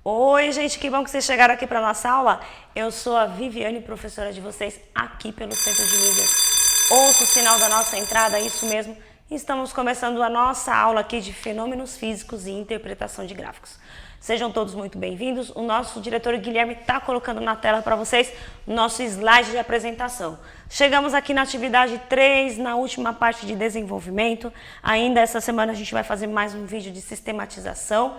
Oi, gente, que bom que vocês chegaram aqui para nossa aula. Eu sou a Viviane, professora de vocês aqui pelo Centro de Mídias. Ouça o sinal da nossa entrada, isso mesmo. Estamos começando a nossa aula aqui de fenômenos físicos e interpretação de gráficos. Sejam todos muito bem-vindos. O nosso diretor Guilherme está colocando na tela para vocês o nosso slide de apresentação. Chegamos aqui na atividade 3, na última parte de desenvolvimento. Ainda essa semana a gente vai fazer mais um vídeo de sistematização.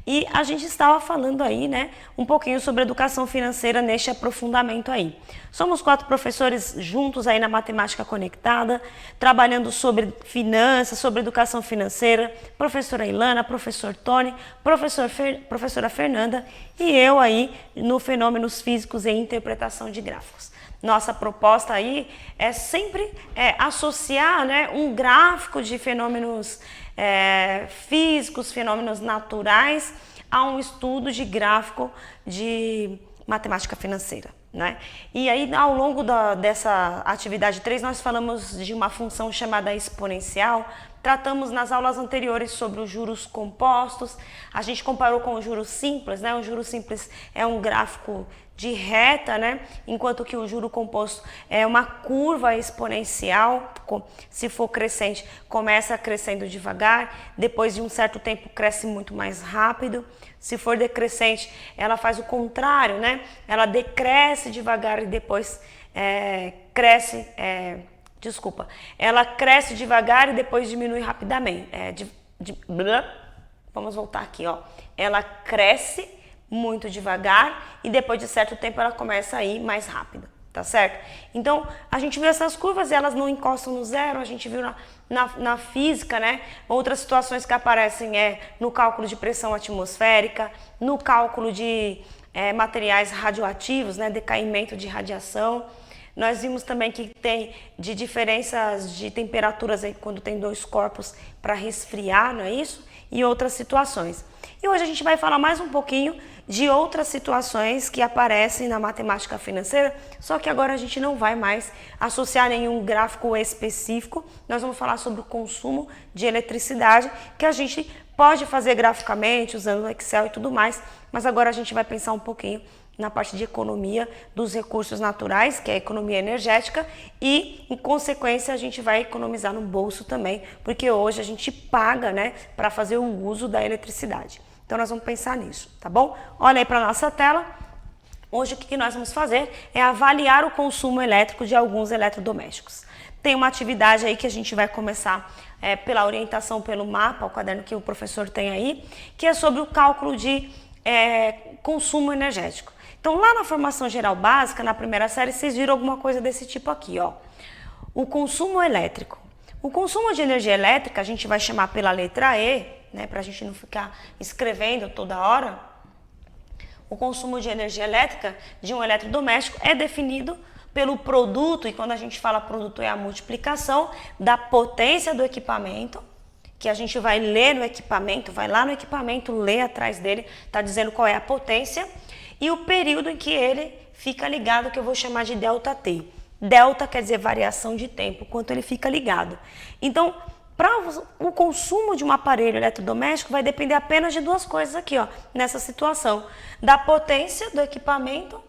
E a gente estava falando aí, né, um pouquinho sobre educação financeira neste aprofundamento aí. Somos 4 professores juntos aí na Matemática Conectada, trabalhando sobre finanças, sobre educação financeira, professora Ilana, professor Tony, professora Fernanda e eu aí no Fenômenos Físicos e Interpretação de Gráficos. Nossa proposta aí é sempre associar, né, um gráfico de fenômenos físicos, fenômenos naturais, a um estudo de gráfico de matemática financeira, né? E aí, ao longo dessa atividade 3, nós falamos de uma função chamada exponencial. Tratamos nas aulas anteriores sobre os juros compostos. A gente comparou com os juros simples, né? O juro simples é um gráfico de reta, né? Enquanto que o juro composto é uma curva exponencial. Se for crescente, começa crescendo devagar, depois de um certo tempo cresce muito mais rápido. Se for decrescente, ela faz o contrário, né? Ela decresce devagar e depois cresce. Ela cresce devagar e depois diminui rapidamente. Vamos voltar aqui, ó. Ela cresce muito devagar e depois de certo tempo ela começa a ir mais rápida, tá certo? Então, a gente viu essas curvas e elas não encostam no zero, a gente viu na física, né? Outras situações que aparecem no cálculo de pressão atmosférica, no cálculo de materiais radioativos, né? Decaimento de radiação. Nós vimos também que tem de diferenças de temperaturas aí quando tem 2 corpos para resfriar, não é isso? E outras situações. E hoje a gente vai falar mais um pouquinho de outras situações que aparecem na matemática financeira, só que agora a gente não vai mais associar nenhum gráfico específico. Nós vamos falar sobre o consumo de eletricidade, que a gente pode fazer graficamente, usando o Excel e tudo mais, mas agora a gente vai pensar um pouquinho na parte de economia dos recursos naturais, que é a economia energética, e, em consequência, a gente vai economizar no bolso também, porque hoje a gente paga, né, para fazer o uso da eletricidade. Então, nós vamos pensar nisso, tá bom? Olha aí para a nossa tela. Hoje, o que nós vamos fazer é avaliar o consumo elétrico de alguns eletrodomésticos. Tem uma atividade aí que a gente vai começar pela orientação, pelo mapa, o caderno que o professor tem aí, que é sobre o cálculo de consumo energético. Então, lá na formação geral básica, na primeira série, vocês viram alguma coisa desse tipo aqui, ó. O consumo elétrico. O consumo de energia elétrica, a gente vai chamar pela letra E, né, para a gente não ficar escrevendo toda hora. O consumo de energia elétrica de um eletrodoméstico é definido pelo produto, e quando a gente fala produto é a multiplicação da potência do equipamento, que a gente vai ler no equipamento, vai lá no equipamento, lê atrás dele, está dizendo qual é a potência, e o período em que ele fica ligado, que eu vou chamar de ΔT. Delta quer dizer variação de tempo, quanto ele fica ligado. Então, para o consumo de um aparelho eletrodoméstico vai depender apenas de 2 coisas aqui, ó, nessa situação. Da potência do equipamento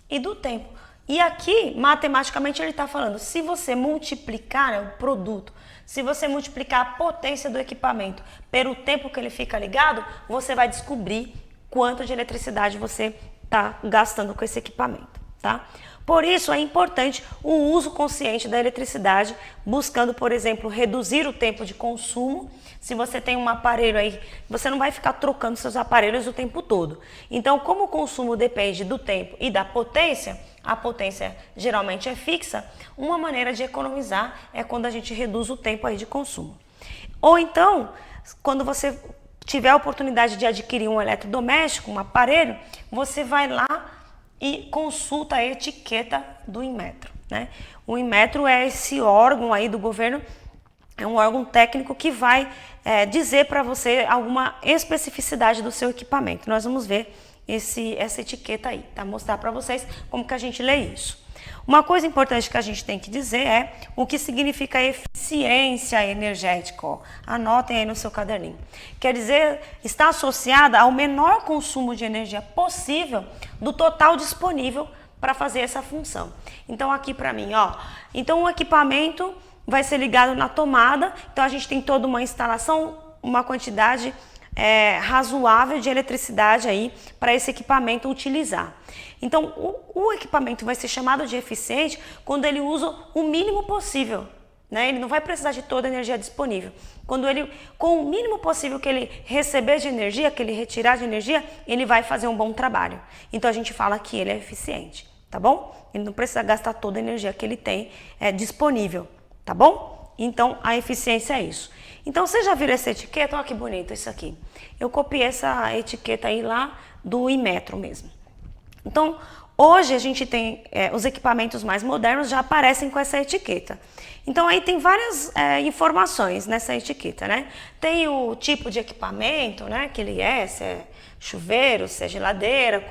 e do tempo. E aqui, matematicamente, ele está falando, se você multiplicar o produto, se você multiplicar a potência do equipamento pelo tempo que ele fica ligado, você vai descobrir quanto de eletricidade você está gastando com esse equipamento, tá? Por isso é importante o uso consciente da eletricidade, buscando, por exemplo, reduzir o tempo de consumo. Se você tem um aparelho aí, você não vai ficar trocando seus aparelhos o tempo todo. Então, como o consumo depende do tempo e da potência, a potência geralmente é fixa, uma maneira de economizar é quando a gente reduz o tempo aí de consumo. Ou então, quando você tiver a oportunidade de adquirir um eletrodoméstico, um aparelho, você vai lá e consulta a etiqueta do Inmetro, né? O Inmetro é esse órgão aí do governo É um órgão técnico que vai dizer para você alguma especificidade do seu equipamento. Nós vamos ver essa etiqueta aí, tá? Mostrar para vocês como que a gente lê isso. Uma coisa importante que a gente tem que dizer é o que significa eficiência energética. Ó. Anotem aí no seu caderninho. Quer dizer, está associada ao menor consumo de energia possível do total disponível para fazer essa função. Então aqui para mim, ó. Então o equipamento vai ser ligado na tomada. Então a gente tem toda uma instalação, uma quantidade razoável de eletricidade aí para esse equipamento utilizar. Então, o equipamento vai ser chamado de eficiente quando ele usa o mínimo possível, né? Ele não vai precisar de toda a energia disponível. Quando ele, com o mínimo possível que ele receber de energia, que ele retirar de energia, ele vai fazer um bom trabalho. Então, a gente fala que ele é eficiente, tá bom? Ele não precisa gastar toda a energia que ele tem disponível, tá bom? Então, a eficiência é isso. Então, vocês já viram essa etiqueta? Olha que bonito isso aqui. Eu copiei essa etiqueta aí lá do Inmetro mesmo. Então, hoje a gente tem os equipamentos mais modernos já aparecem com essa etiqueta. Então, aí tem várias informações nessa etiqueta, né? Tem o tipo de equipamento, né? Que ele é, se é chuveiro, se é geladeira,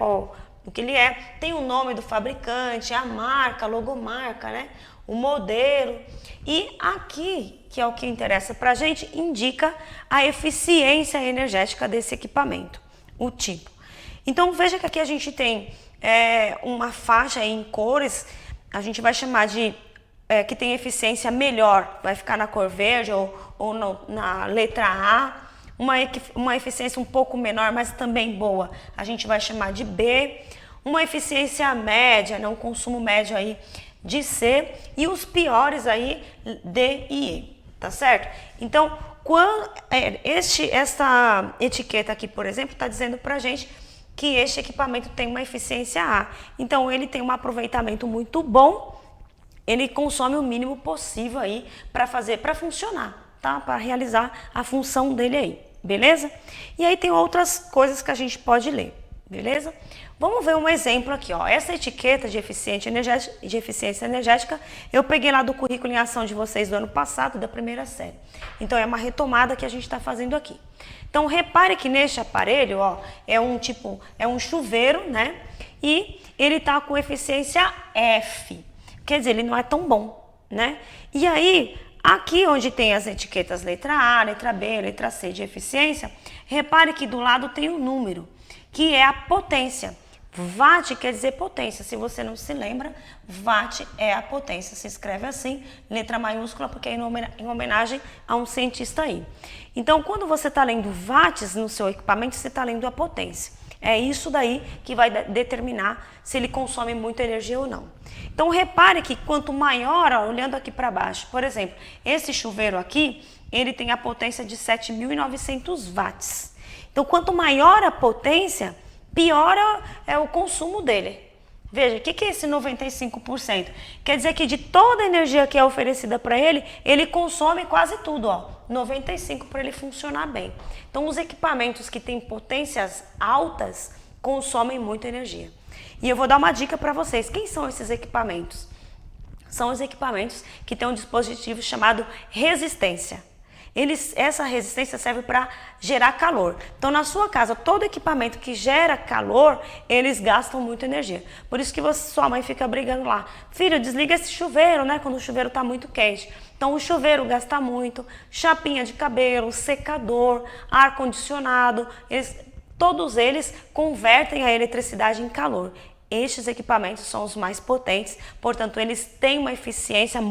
o que ele é. Tem o nome do fabricante, a marca, a logomarca, né? O modelo. E aqui, que é o que interessa pra gente, indica a eficiência energética desse equipamento, o tipo. Então, veja que aqui a gente tem uma faixa em cores, a gente vai chamar de que tem eficiência melhor, vai ficar na cor verde ou na letra A. Uma eficiência um pouco menor, mas também boa, a gente vai chamar de B. Uma eficiência média, né, um consumo médio aí de C. E os piores aí, D e E, tá certo? Então, essa etiqueta aqui, por exemplo, está dizendo pra gente que este equipamento tem uma eficiência A. Então, ele tem um aproveitamento muito bom, ele consome o mínimo possível aí para funcionar, tá? Para realizar a função dele aí, beleza? E aí tem outras coisas que a gente pode ler, beleza? Vamos ver um exemplo aqui, ó. Essa etiqueta de eficiência energética, eu peguei lá do currículo em ação de vocês do ano passado, da primeira série. Então, é uma retomada que a gente está fazendo aqui. Então, repare que neste aparelho, ó, é um chuveiro, né? E ele tá com eficiência F. Quer dizer, ele não é tão bom, né? E aí, aqui onde tem as etiquetas letra A, letra B, letra C de eficiência, repare que do lado tem um número, que é a potência. Watt quer dizer potência. Se você não se lembra, Watt é a potência. Se escreve assim, letra maiúscula, porque é em homenagem a um cientista aí. Então, quando você está lendo watts no seu equipamento, você está lendo a potência. É isso daí que vai determinar se ele consome muita energia ou não. Então, repare que quanto maior, ó, olhando aqui para baixo, por exemplo, esse chuveiro aqui, ele tem a potência de 7.900 watts. Então, quanto maior a potência, pior é o consumo dele. Veja, o que é esse 95%? Quer dizer que de toda a energia que é oferecida para ele, ele consome quase tudo, ó, 95% para ele funcionar bem. Então, os equipamentos que têm potências altas consomem muita energia. E eu vou dar uma dica para vocês. Quem são esses equipamentos? São os equipamentos que têm um dispositivo chamado resistência. Essa resistência serve para gerar calor. Então, na sua casa, todo equipamento que gera calor, eles gastam muita energia. Por isso que sua mãe fica brigando lá. Filho, desliga esse chuveiro, né? Quando o chuveiro está muito quente. Então, o chuveiro gasta muito, chapinha de cabelo, secador, ar-condicionado, todos eles convertem a eletricidade em calor. Estes equipamentos são os mais potentes, portanto, eles têm uma eficiência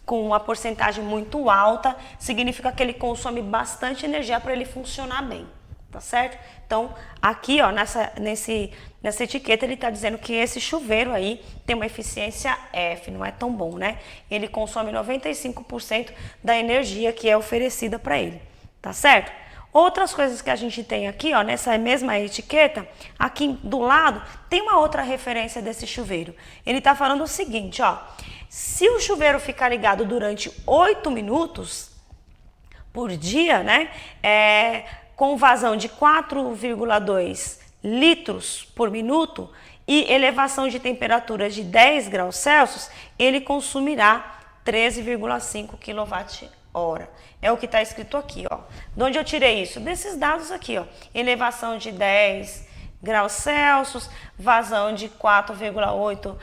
com uma porcentagem muito alta, significa que ele consome bastante energia para ele funcionar bem, tá certo? Então, aqui, ó, nessa etiqueta, ele está dizendo que esse chuveiro aí tem uma eficiência F, não é tão bom, né? Ele consome 95% da energia que é oferecida para ele, tá certo? Outras coisas que a gente tem aqui, ó, nessa mesma etiqueta, aqui do lado, tem uma outra referência desse chuveiro. Ele está falando o seguinte, ó. Se o chuveiro ficar ligado durante 8 minutos por dia, né, com vazão de 4,2 litros por minuto e elevação de temperatura de 10 graus Celsius, ele consumirá 13,5 hora. É o que está escrito aqui, ó. De onde eu tirei isso? Desses dados aqui, ó. Elevação de 10 graus Celsius, vazão de 4,8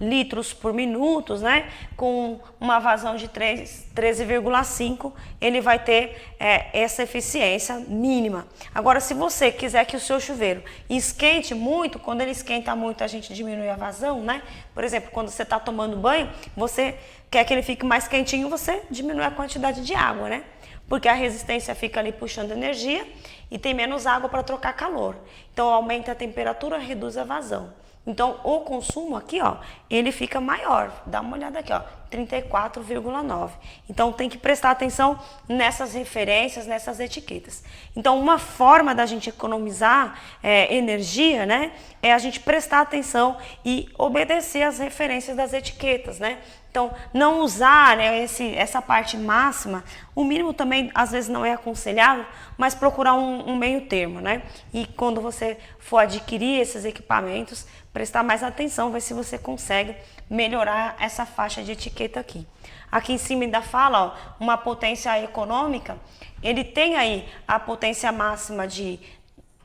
litros por minuto, né? Com uma vazão de 13,5, ele vai ter essa eficiência mínima. Agora, se você quiser que o seu chuveiro esquente muito, quando ele esquenta muito, a gente diminui a vazão, né? Por exemplo, quando você está tomando banho, você quer que ele fique mais quentinho, você diminui a quantidade de água, né? Porque a resistência fica ali puxando energia e tem menos água para trocar calor. Então, aumenta a temperatura, reduz a vazão. Então, o consumo aqui, ó, ele fica maior. Dá uma olhada aqui, ó, 34,9. Então, tem que prestar atenção nessas referências, nessas etiquetas. Então, uma forma da gente economizar energia, né, é a gente prestar atenção e obedecer às referências das etiquetas, né? Então, não usar, né, essa parte máxima, o mínimo também às vezes não é aconselhável, mas procurar um meio termo, né? E quando você for adquirir esses equipamentos, prestar mais atenção, ver se você consegue melhorar essa faixa de etiqueta aqui. Aqui em cima ainda fala, ó, uma potência econômica, ele tem aí a potência máxima de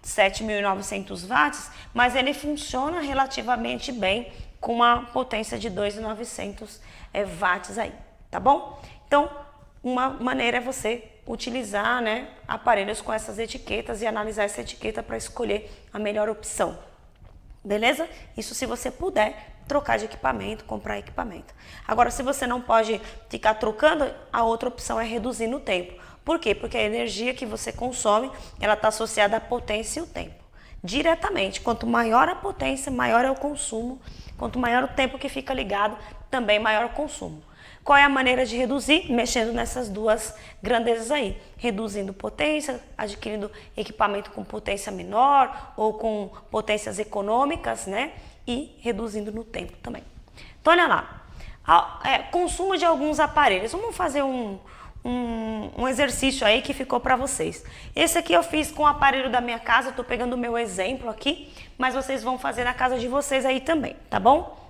7.900 watts, mas ele funciona relativamente bem com uma potência de 2.900 watts aí, tá bom? Então, uma maneira é você utilizar, né, aparelhos com essas etiquetas e analisar essa etiqueta para escolher a melhor opção, beleza? Isso se você puder trocar de equipamento, comprar equipamento. Agora, se você não pode ficar trocando, a outra opção é reduzir no tempo. Por quê? Porque a energia que você consome, ela está associada à potência e o tempo. Diretamente, quanto maior a potência, maior é o consumo. Quanto maior o tempo que fica ligado, também maior o consumo. Qual é a maneira de reduzir? Mexendo nessas duas grandezas aí. Reduzindo potência, adquirindo equipamento com potência menor ou com potências econômicas, né? E reduzindo no tempo também. Então, olha lá. Consumo de alguns aparelhos. Vamos fazer um exercício aí que ficou para vocês. Esse aqui eu fiz com o aparelho da minha casa, eu tô pegando o meu exemplo aqui, mas vocês vão fazer na casa de vocês aí também, tá bom?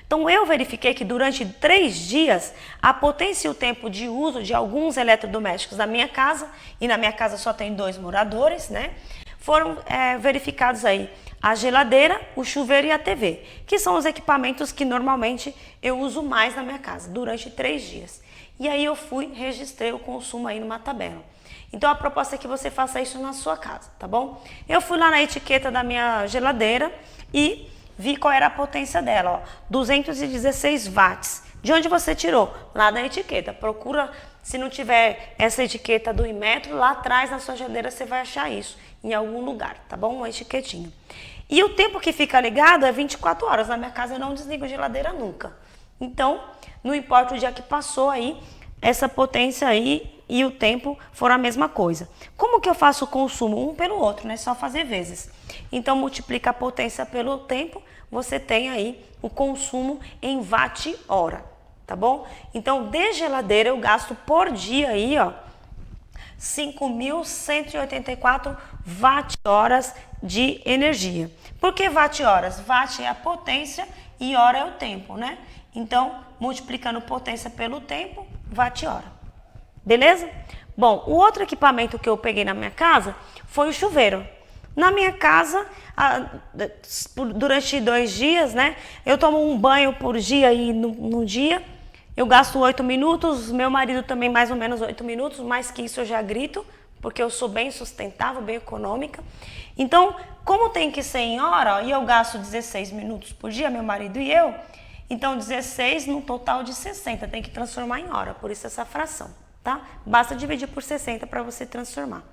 Então eu verifiquei que durante 3 dias, a potência e o tempo de uso de alguns eletrodomésticos da minha casa, e na minha casa só tem 2 moradores, né? Foram verificados aí a geladeira, o chuveiro e a TV, que são os equipamentos que normalmente eu uso mais na minha casa, durante 3 dias. E aí eu registrei o consumo aí numa tabela. Então a proposta é que você faça isso na sua casa, tá bom? Eu fui lá na etiqueta da minha geladeira e vi qual era a potência dela, ó, 216 watts. De onde você tirou? Lá da etiqueta. Procura, se não tiver essa etiqueta do Inmetro, lá atrás na sua geladeira você vai achar isso, em algum lugar, tá bom? Uma etiquetinha. E o tempo que fica ligado é 24 horas. Na minha casa eu não desligo a geladeira nunca. Então, não importa o dia que passou aí, essa potência aí e o tempo foram a mesma coisa. Como que eu faço o consumo? Um pelo outro, né? Só fazer vezes. Então, multiplica a potência pelo tempo, você tem aí o consumo em watt-hora, tá bom? Então, de geladeira eu gasto por dia aí, ó, 5.184 watt-horas de energia. Por que watt-horas? Watt é a potência e hora é o tempo, né? Então, multiplicando potência pelo tempo, watt-hora. Beleza? Bom, o outro equipamento que eu peguei na minha casa foi o chuveiro. Na minha casa, durante 2 dias, né? Eu tomo um banho por dia aí no dia. Eu gasto 8 minutos, meu marido também mais ou menos 8 minutos, mais que isso eu já grito, porque eu sou bem sustentável, bem econômica. Então, como tem que ser em hora, e eu gasto 16 minutos por dia, meu marido e eu, então 16 num total de 60, tem que transformar em hora, por isso essa fração, tá? Basta dividir por 60 para você transformar.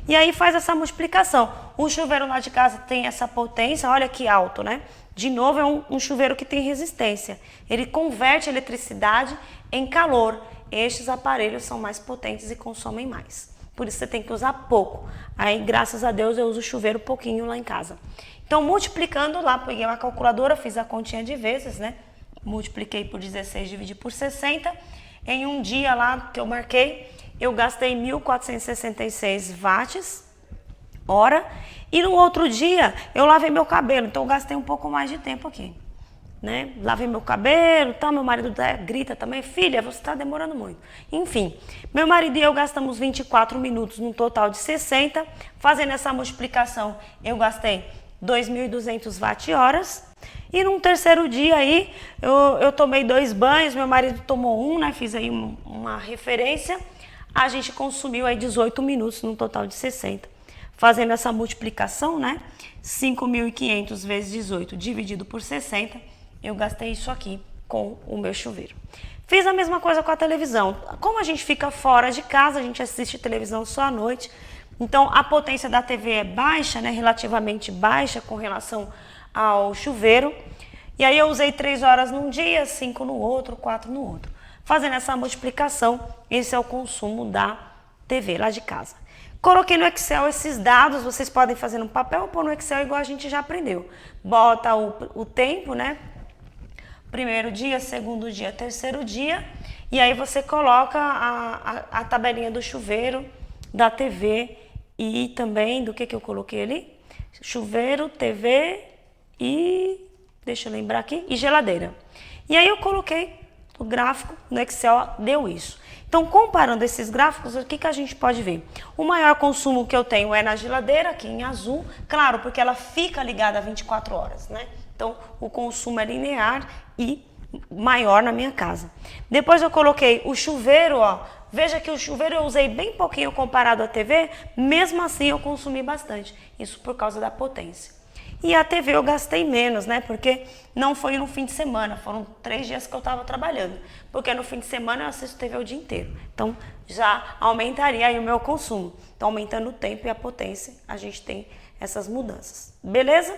E aí faz essa multiplicação. O chuveiro lá de casa tem essa potência, olha que alto, né? De novo, é um chuveiro que tem resistência. Ele converte a eletricidade em calor. Estes aparelhos são mais potentes e consomem mais. Por isso você tem que usar pouco. Aí, graças a Deus, eu uso o chuveiro pouquinho lá em casa. Então, multiplicando lá, peguei uma calculadora, fiz a continha de vezes, né? Multipliquei por 16, dividi por 60. Em um dia lá que eu marquei, eu gastei 1.466 watts hora. E no outro dia, eu lavei meu cabelo, então eu gastei um pouco mais de tempo aqui. né? Lavei meu cabelo, tá? Meu marido grita também, filha, você está demorando muito. Enfim, meu marido e eu gastamos 24 minutos num total de 60. Fazendo essa multiplicação, eu gastei 2.200 watt-horas. E num terceiro dia aí, eu tomei 2 banhos, meu marido tomou um, né? Fiz aí uma referência. A gente consumiu aí 18 minutos num total de 60. Fazendo essa multiplicação, né? 5.500 vezes 18 dividido por 60, eu gastei isso aqui com o meu chuveiro. Fiz a mesma coisa com a televisão. Como a gente fica fora de casa, a gente assiste televisão só à noite. Então, a potência da TV é baixa, né? Relativamente baixa com relação ao chuveiro. E aí eu usei 3 horas num dia, 5 no outro, 4 no outro. Fazendo essa multiplicação, esse é o consumo da TV lá de casa. Coloquei no Excel esses dados, vocês podem fazer no papel ou pôr no Excel igual a gente já aprendeu. Bota o tempo, né? Primeiro dia, segundo dia, terceiro dia. E aí você coloca a tabelinha do chuveiro, da TV e também do que eu coloquei ali? Chuveiro, TV e... deixa eu lembrar aqui, e geladeira. E aí eu coloquei o gráfico no Excel, deu isso. Então, comparando esses gráficos, o que a gente pode ver? O maior consumo que eu tenho é na geladeira, aqui em azul, claro, porque ela fica ligada 24 horas, né? Então, o consumo é linear e maior na minha casa. Depois eu coloquei o chuveiro, ó. Veja que o chuveiro eu usei bem pouquinho comparado à TV, mesmo assim eu consumi bastante. Isso por causa da potência. E a TV eu gastei menos, né? Porque não foi no fim de semana, foram 3 dias que eu estava trabalhando. Porque no fim de semana eu assisto TV o dia inteiro. Então, já aumentaria aí o meu consumo. Então, aumentando o tempo e a potência, a gente tem essas mudanças. Beleza?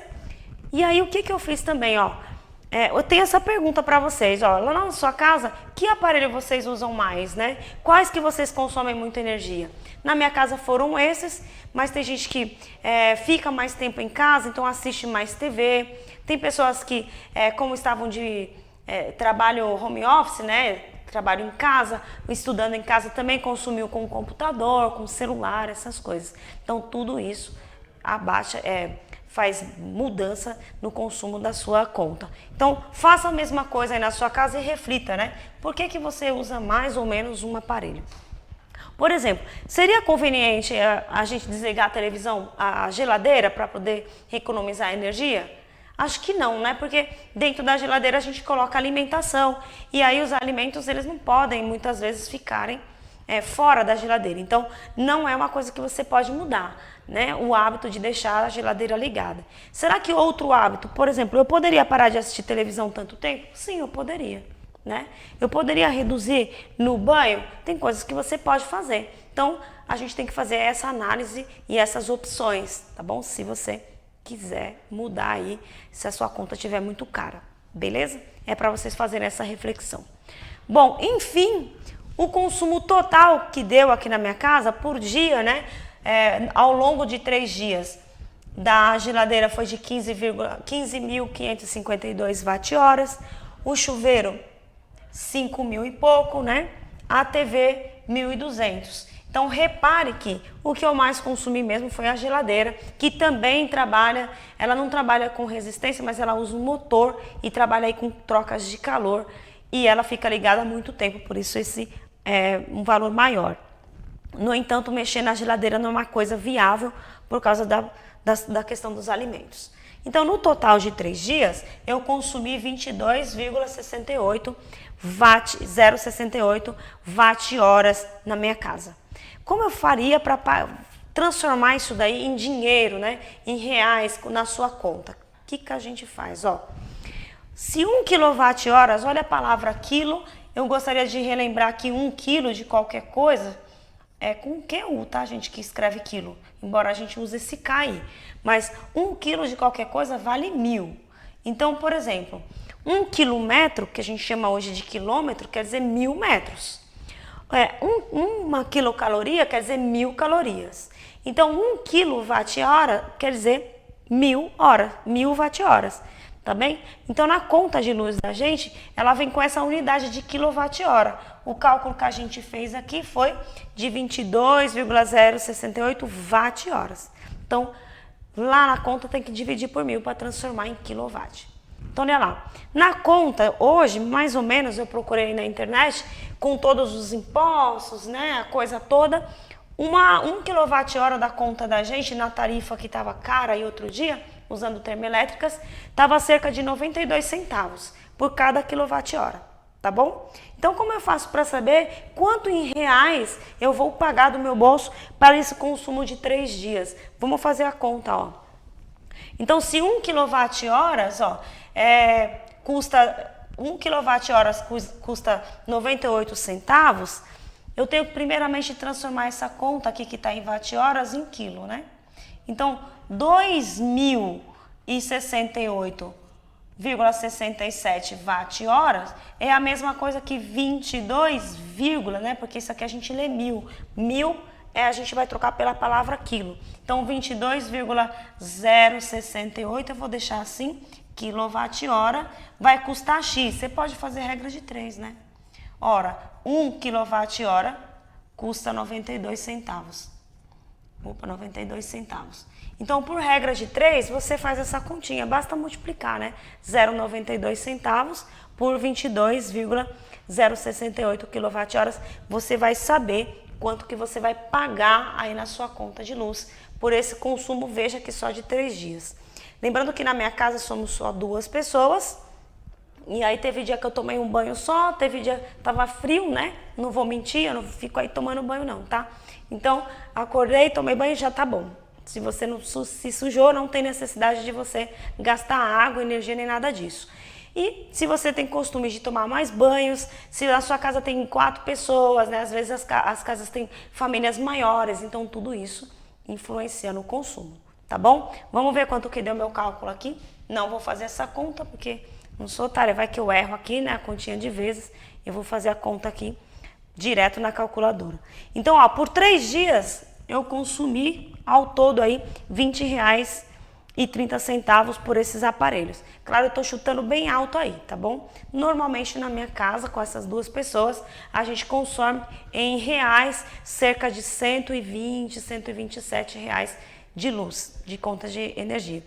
E aí, o que eu fiz também, ó? Eu tenho essa pergunta para vocês, ó. Lá na sua casa, que aparelho vocês usam mais, né? Quais que vocês consomem muita energia? Na minha casa foram esses, mas tem gente que fica mais tempo em casa, então assiste mais TV. Tem pessoas que, como estavam de trabalho home office, né? Trabalho em casa, estudando em casa, também consumiu com o computador, com o celular, essas coisas. Então, tudo isso abaixa... faz mudança no consumo da sua conta. Então, faça a mesma coisa aí na sua casa e reflita, né? Por que você usa mais ou menos um aparelho? Por exemplo, seria conveniente a gente desligar a televisão, a geladeira, para poder economizar energia? Acho que não, né? Porque dentro da geladeira a gente coloca alimentação e aí os alimentos eles não podem muitas vezes ficarem fora da geladeira. Então, não é uma coisa que você pode mudar, né? O hábito de deixar a geladeira ligada. Será que outro hábito, por exemplo, eu poderia parar de assistir televisão tanto tempo? Sim, eu poderia, né? Eu poderia reduzir no banho? Tem coisas que você pode fazer. Então, a gente tem que fazer essa análise e essas opções, tá bom? Se você quiser mudar aí, se a sua conta estiver muito cara, beleza? É para vocês fazerem essa reflexão. Bom, enfim... O consumo total que deu aqui na minha casa por dia, né? Ao longo de 3 dias, da geladeira foi de 15.552 watt-horas, o chuveiro 5.000 e pouco, né? A TV 1.200. Então repare que o que eu mais consumi mesmo foi a geladeira, que também trabalha, ela não trabalha com resistência, mas ela usa um motor e trabalha aí com trocas de calor e ela fica ligada há muito tempo, por isso esse um valor maior. No entanto, mexer na geladeira não é uma coisa viável por causa da questão dos alimentos. Então, no total de 3 dias, eu consumi 22,68 watt-horas na minha casa. Como eu faria para transformar isso daí em dinheiro, né? Em reais na sua conta? O que a gente faz? Ó, se 1 kWh, olha a palavra quilo, eu gostaria de relembrar que 1 quilo de qualquer coisa é com QU, tá, gente, que escreve quilo. Embora a gente use esse K aí. Mas 1 quilo de qualquer coisa vale 1.000. Então, por exemplo, 1 quilômetro, que a gente chama hoje de quilômetro, quer dizer 1.000 metros. Uma quilocaloria quer dizer 1.000 calorias. Então, 1 kWh quer dizer 1.000 horas, 1.000 watt-horas. Tá bem? Então, na conta de luz da gente, ela vem com essa unidade de quilowatt-hora. O cálculo que a gente fez aqui foi de 22,068 watt-horas. Então, lá na conta tem que dividir por 1.000 para transformar em quilowatt. Então, olha lá. Na conta, hoje, mais ou menos, eu procurei na internet, com todos os impostos, né, a coisa toda, 1 kWh da conta da gente, na tarifa que estava cara aí outro dia, usando termoelétricas, estava cerca de 92 centavos por cada quilowatt-hora, tá bom? Então, como eu faço para saber quanto em reais eu vou pagar do meu bolso para esse consumo de 3 dias? Vamos fazer a conta, ó. Então, se 1 kWh, ó, custa 1 kWh custa 98 centavos, eu tenho que primeiramente transformar essa conta aqui que está em watt-horas em quilo, né? Então, 2.068,67 watt-horas é a mesma coisa que 22, né? Porque isso aqui a gente lê mil. Mil a gente vai trocar pela palavra quilo. Então, 22,068, eu vou deixar assim, quilowatt-hora, vai custar X. Você pode fazer regra de 3, né? Ora, 1 quilowatt-hora custa 92 centavos. Opa, 92 centavos. Então, por regra de 3, você faz essa continha. Basta multiplicar, né? 0,92 centavos por 22,068 kWh. Você vai saber quanto que você vai pagar aí na sua conta de luz por esse consumo, veja que só de 3 dias. Lembrando que na minha casa somos só 2 pessoas. E aí teve dia que eu tomei um banho só, teve dia que tava frio, né? Não vou mentir, eu não fico aí tomando banho não, tá? Então, acordei, tomei banho e já tá bom. Se você não se sujou, não tem necessidade de você gastar água, energia, nem nada disso. E se você tem costume de tomar mais banhos, se a sua casa tem 4 pessoas, né? Às vezes as casas têm famílias maiores, então tudo isso influencia no consumo, tá bom? Vamos ver quanto que deu meu cálculo aqui. Não vou fazer essa conta, porque não sou otária, vai que eu erro aqui, né? A continha de vezes, eu vou fazer a conta aqui direto na calculadora. Então, ó, por 3 dias eu consumi ao todo aí R$20,30 por esses aparelhos. Claro, eu tô chutando bem alto aí, tá bom? Normalmente na minha casa, com essas 2 pessoas, a gente consome em reais cerca de 120, 127 reais de luz, de conta de energia.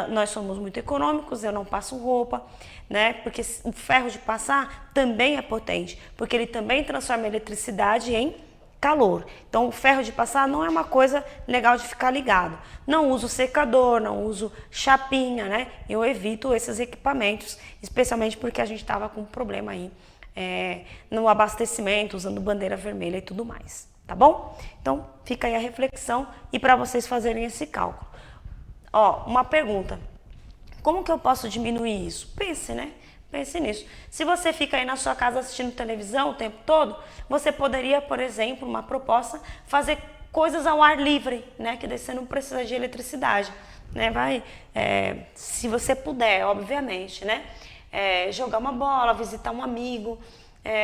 Nós somos muito econômicos, eu não passo roupa, né? Porque o ferro de passar também é potente, porque ele também transforma a eletricidade em calor. Então, o ferro de passar não é uma coisa legal de ficar ligado. Não uso secador, não uso chapinha, né? Eu evito esses equipamentos, especialmente porque a gente estava com um problema aí no abastecimento, usando bandeira vermelha e tudo mais, tá bom? Então, fica aí a reflexão e para vocês fazerem esse cálculo. Ó, uma pergunta. Como que eu posso diminuir isso? Pense, né? Pense nisso. Se você fica aí na sua casa assistindo televisão o tempo todo, você poderia, por exemplo, uma proposta, fazer coisas ao ar livre, né? Que daí você não precisa de eletricidade, né? Se você puder, obviamente, né? Jogar uma bola, visitar um amigo.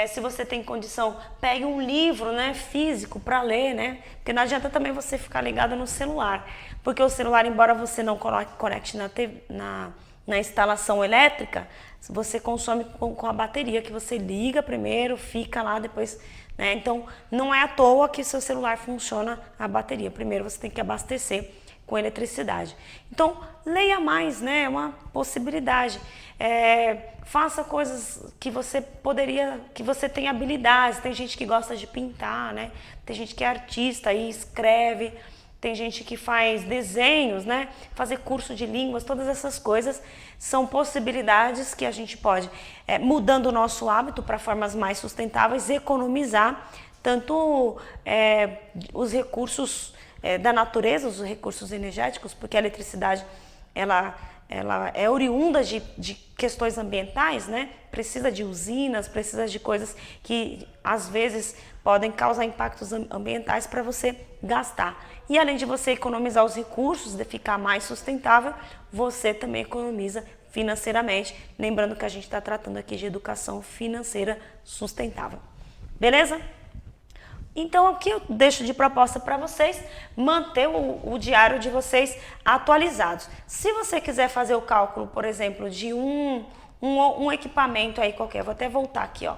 Se você tem condição, pegue um livro, né, físico para ler, né? Porque não adianta também você ficar ligado no celular. Porque o celular, embora você não conecte na instalação elétrica, você consome com a bateria que você liga primeiro, fica lá depois, né? Então, não é à toa que seu celular funciona a bateria. Primeiro você tem que abastecer com eletricidade. Então, leia mais, né? É uma possibilidade. Faça coisas que você que você tem habilidades. Tem gente que gosta de pintar, né? Tem gente que é artista e escreve. Tem gente que faz desenhos, né? Fazer curso de línguas, todas essas coisas são possibilidades que a gente pode, mudando o nosso hábito para formas mais sustentáveis, economizar tanto os recursos da natureza, os recursos energéticos, porque a eletricidade ela é oriunda de questões ambientais, né? Precisa de usinas, precisa de coisas que às vezes podem causar impactos ambientais para você gastar. E além de você economizar os recursos, de ficar mais sustentável, você também economiza financeiramente. Lembrando que a gente está tratando aqui de educação financeira sustentável. Beleza? Então, aqui eu deixo de proposta para vocês manter o diário de vocês atualizados. Se você quiser fazer o cálculo, por exemplo, de um equipamento aí qualquer, vou até voltar aqui, ó,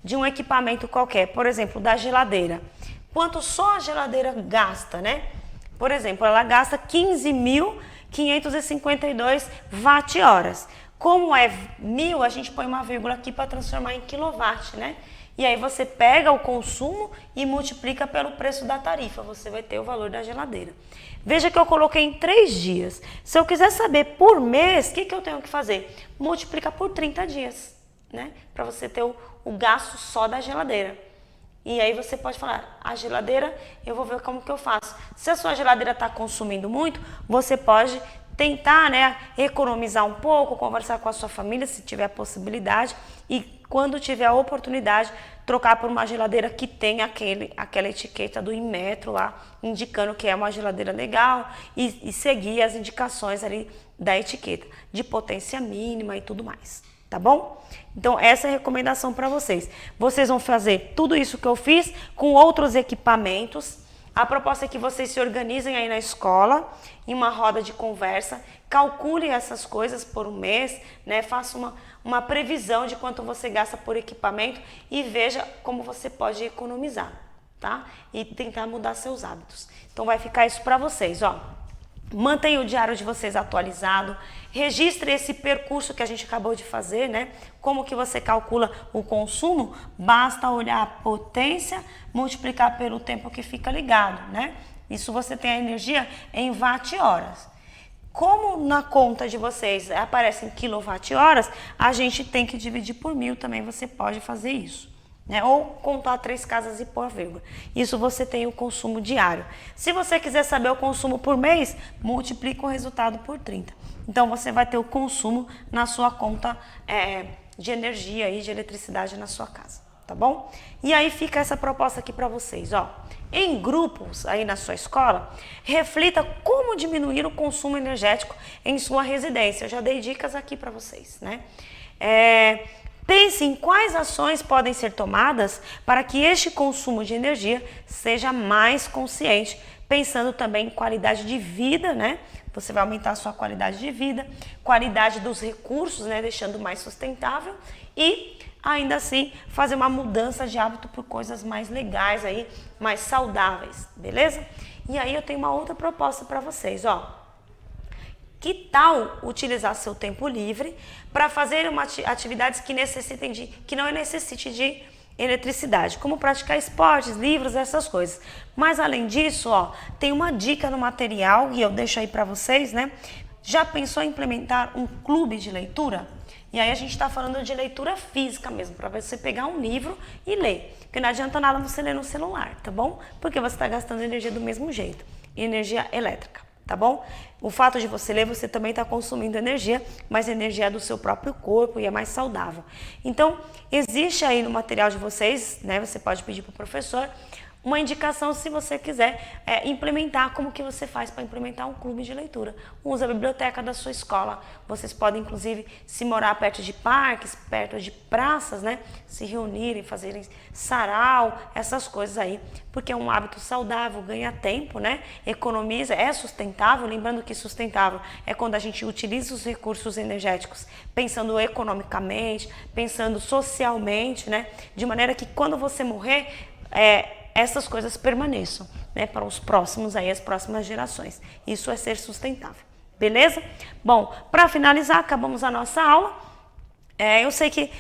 de um equipamento qualquer, por exemplo, da geladeira. Quanto só a geladeira gasta, né? Por exemplo, ela gasta 15.552 watt-horas. Como é 1000, a gente põe uma vírgula aqui para transformar em quilowatt, né? E aí você pega o consumo e multiplica pelo preço da tarifa, você vai ter o valor da geladeira. Veja que eu coloquei em 3 dias. Se eu quiser saber por mês, o que eu tenho que fazer? Multiplica por 30 dias, né? Para você ter o gasto só da geladeira. E aí você pode falar, a geladeira, eu vou ver como que eu faço. Se a sua geladeira está consumindo muito, você pode tentar, né, economizar um pouco, conversar com a sua família, se tiver possibilidade, e quando tiver a oportunidade, trocar por uma geladeira que tem aquela etiqueta do Inmetro lá, indicando que é uma geladeira legal, e seguir as indicações ali da etiqueta, de potência mínima e tudo mais. Tá bom? Então, essa é a recomendação para vocês. Vocês vão fazer tudo isso que eu fiz com outros equipamentos. A proposta é que vocês se organizem aí na escola, em uma roda de conversa, calculem essas coisas por um mês, né? Faça uma previsão de quanto você gasta por equipamento e veja como você pode economizar, tá? E tentar mudar seus hábitos. Então, vai ficar isso para vocês, ó. Mantenha o diário de vocês atualizado, registre esse percurso que a gente acabou de fazer, né? Como que você calcula o consumo? Basta olhar a potência, multiplicar pelo tempo que fica ligado, né? Isso você tem a energia em watt-horas. Como na conta de vocês aparecem quilowatt-horas, a gente tem que dividir por 1000 também, você pode fazer isso. Né? Ou contar 3 casas e pôr vírgula. Isso você tem o consumo diário. Se você quiser saber o consumo por mês, multiplica o resultado por 30. Então você vai ter o consumo na sua conta de energia e de eletricidade na sua casa, tá bom? E aí fica essa proposta aqui para vocês, ó. Em grupos aí na sua escola, reflita como diminuir o consumo energético em sua residência. Eu já dei dicas aqui para vocês, né? Pense em quais ações podem ser tomadas para que este consumo de energia seja mais consciente, pensando também em qualidade de vida, né? Você vai aumentar a sua qualidade de vida, qualidade dos recursos, né? Deixando mais sustentável e, ainda assim, fazer uma mudança de hábito por coisas mais legais aí, mais saudáveis, beleza? E aí eu tenho uma outra proposta para vocês, ó. Que tal utilizar seu tempo livre para fazer atividades que não necessite de eletricidade, como praticar esportes, livros, essas coisas. Mas além disso, ó, tem uma dica no material e eu deixo aí para vocês, né? Já pensou em implementar um clube de leitura? E aí a gente está falando de leitura física mesmo, para você pegar um livro e ler. Porque não adianta nada você ler no celular, tá bom? Porque você está gastando energia do mesmo jeito, energia elétrica. Tá bom? O fato de você ler, você também está consumindo energia, mas energia é do seu próprio corpo e é mais saudável. Então, existe aí no material de vocês, né? Você pode pedir para o professor uma indicação se você quiser implementar, como que você faz para implementar um clube de leitura. Usa a biblioteca da sua escola. Vocês podem, inclusive, se morar perto de parques, perto de praças, né? Se reunirem, fazerem sarau, essas coisas aí. Porque é um hábito saudável, ganha tempo, né? Economiza, é sustentável. Lembrando que sustentável é quando a gente utiliza os recursos energéticos pensando economicamente, pensando socialmente, né? De maneira que quando você morrer, essas coisas permaneçam, né, para os próximos aí, as próximas gerações. Isso é ser sustentável, beleza? Bom, para finalizar, acabamos a nossa aula. Eu sei que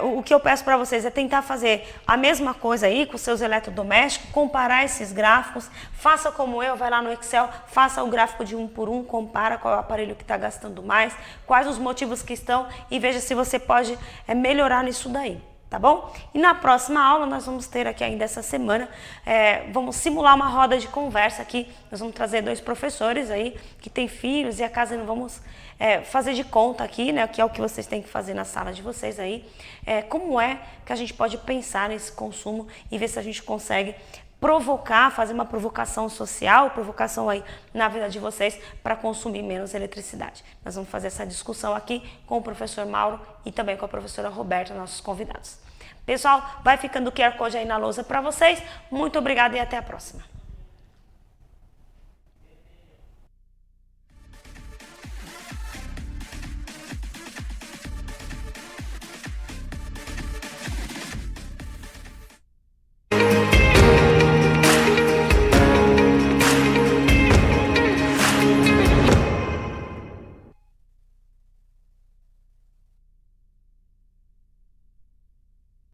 o que eu peço para vocês é tentar fazer a mesma coisa aí com seus eletrodomésticos, comparar esses gráficos, faça como eu, vai lá no Excel, faça o gráfico de 1 por 1, compara qual é o aparelho que está gastando mais, quais os motivos que estão e veja se você pode melhorar nisso daí. Tá bom? E na próxima aula nós vamos ter aqui ainda essa semana, vamos simular uma roda de conversa aqui, nós vamos trazer 2 professores aí que têm filhos e a casa não vamos fazer de conta aqui, né, que é o que vocês têm que fazer na sala de vocês aí, como é que a gente pode pensar nesse consumo e ver se a gente consegue fazer uma provocação social, provocação aí na vida de vocês para consumir menos eletricidade. Nós vamos fazer essa discussão aqui com o professor Mauro e também com a professora Roberta, nossos convidados. Pessoal, vai ficando o QR Code aí na lousa para vocês. Muito obrigada e até a próxima.